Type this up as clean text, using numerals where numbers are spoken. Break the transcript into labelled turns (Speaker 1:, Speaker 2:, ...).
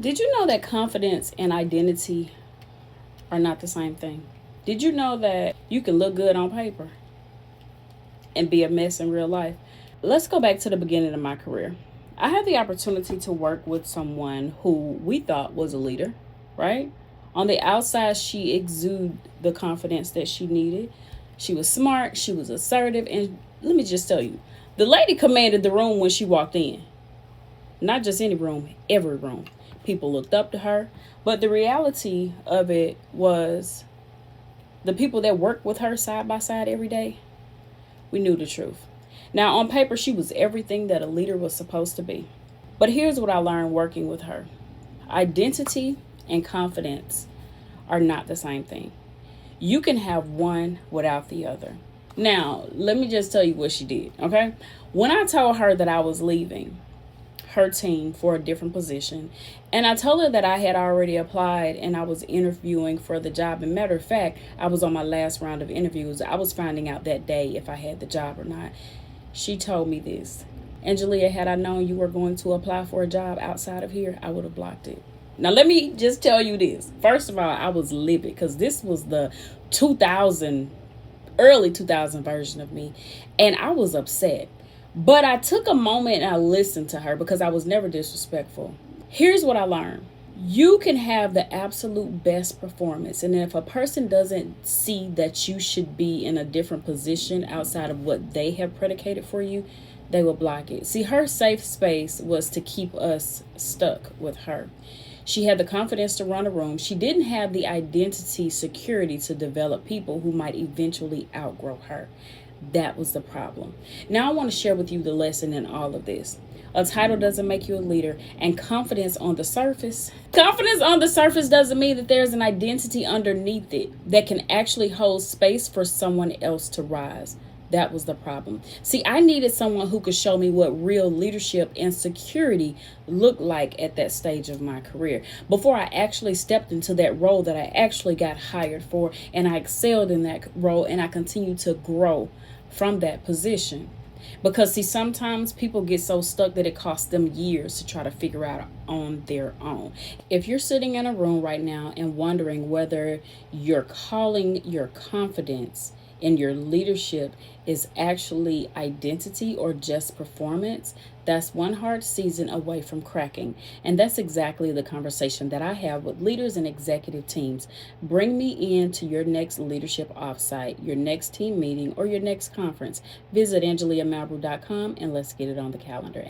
Speaker 1: Did you know that confidence and identity are not the same thing? Did you know that you can look good on paper and be a mess in real life? Let's go back to the beginning of my career. I had the opportunity to work with someone who we thought was a leader, right? On the outside, she exuded the confidence that she needed. She was smart, she was assertive, and let me just tell you, the lady commanded the room when she walked in. Not just any room, every room. People looked up to her. But the reality of it was the people that worked with her side by side every day, we knew the truth. Now, on paper, she was everything that a leader was supposed to be. But here's what I learned working with her: identity and confidence are not the same thing. You can have one without the other. Now, let me just tell you what she did, okay? When I told her that I was leaving her team for a different position, and I told her that I had already applied and I was interviewing for the job. And matter of fact, I was on my last round of interviews. I was finding out that day if I had the job or not. She told me this: Angelia, had I known you were going to apply for a job outside of here, I would have blocked it. Now, let me just tell you this. First of all, I was livid because this was the 2000, early 2000 version of me. And I was upset. But I took a moment and I listened to her because I was never disrespectful. Here's what I learned. You can have the absolute best performance, and if a person doesn't see that you should be in a different position outside of what they have predicated for you, they will block it. See, her safe space was to keep us stuck with her. She had the confidence to run a room. She didn't have the identity security to develop people who might eventually outgrow her. That was the problem. Now I want to share with you the lesson in all of this. A title doesn't make you a leader, and confidence on the surface doesn't mean that there's an identity underneath it that can actually hold space for someone else to rise. That was the problem. See, I needed someone who could show me what real leadership and security looked like at that stage of my career before I actually stepped into that role that I actually got hired for, and I excelled in that role, and I continued to grow from that position. Because see, sometimes people get so stuck that it costs them years to try to figure out on their own. If you're sitting in a room right now and wondering whether you're calling your confidence in your leadership is actually identity or just performance, that's one hard season away from cracking. And that's exactly the conversation that I have with leaders and executive teams. Bring me in to your next leadership offsite, your next team meeting, or your next conference. Visit AngeliaMalbrew.com and let's get it on the calendar.